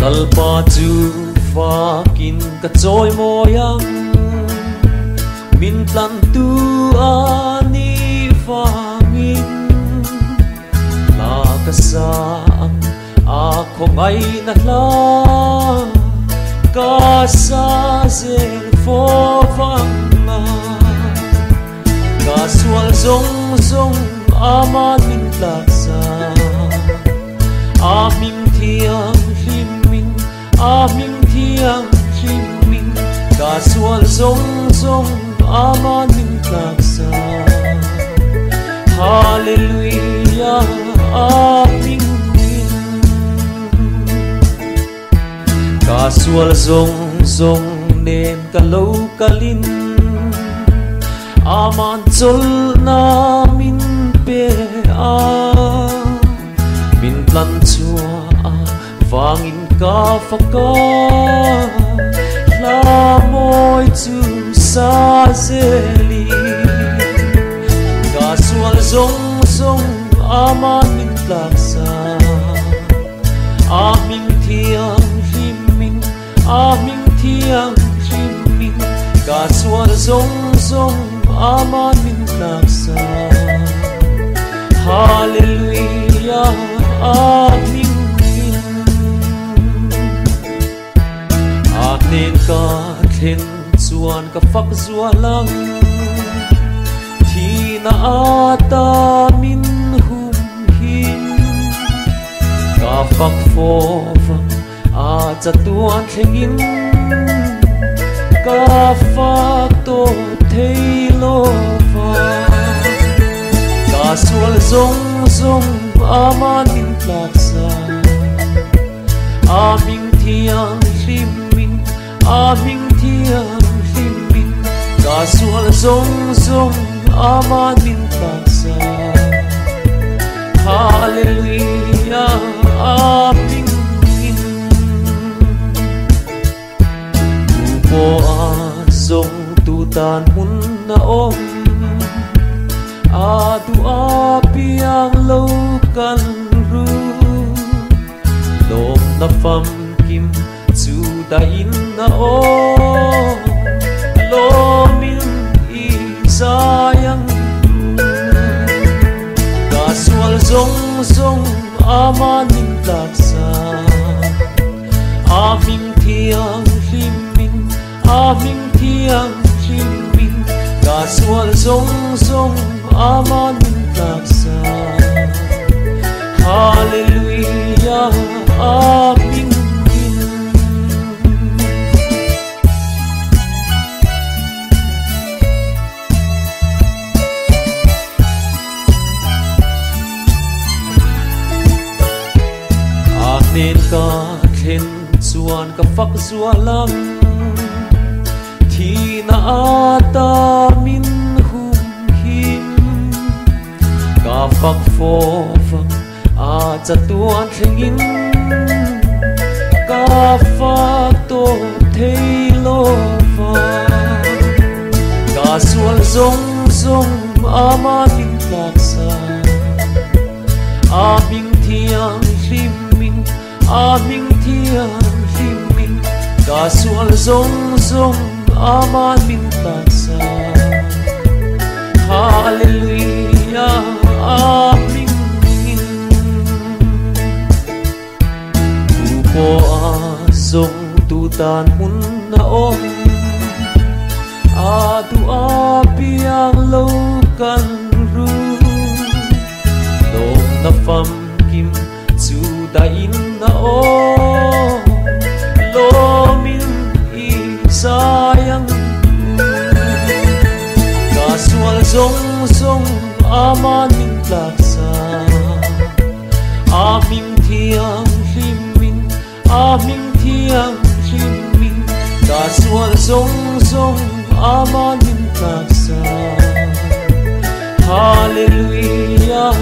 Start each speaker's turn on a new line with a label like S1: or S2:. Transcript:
S1: kalpa chu fakin ka choi moyang min tlan tu ani fangin la ka sa a khong ai na la ka sa zel fo fang na ka sual zong zong ama min laksa aming thiang hlimin aming thiang hlimin ka sual zong zong ama min laksa hallelujah aming ka sual zong zong nem ka lo kalin aman chol na min pe a min plan chua a wangin ka faka la moi chu sa zeli ka sual zong zong aman min laksa aming thiang aming thiang hlimin ka sual zong zong ama min laksa hallelujah aming anen ka thlen chuan ka fak zualang thina ata min hum hin ka fak fovang a chatuan thlengin ka fak to theilova ka sual zong zong aman min laksa aming thiang hlimin aming thiang hlimin ka sual zong zong aman min laksa hallelujah aming po a zong tu tan mun na om a tu a piang lo kan ru lom na fam kim chu da in na o lo min i sayang ka sual zong zong aman min laksa aming thiang aming thiang hlimin ka sual zong zong aman min laksa hallelujah aming anen ka thlen chuan ka fak zualang thina ata min hum him ka fak fovang a chatuan thlengin ka fak to theilova ka sual zong zong ama min laksa aming thiang hlimin aming thiang hlimin ka sual zong zong aman min laksa hallelujah aming upo a zong tu tan mun na om a tu a piang lo kan ru dom na fam kim chu da in na o lo min i sayang ka sual zong zong aman min laksa aming thiang hlimin aming thiang hlimin ka sual zong zong aman min laksa hallelujah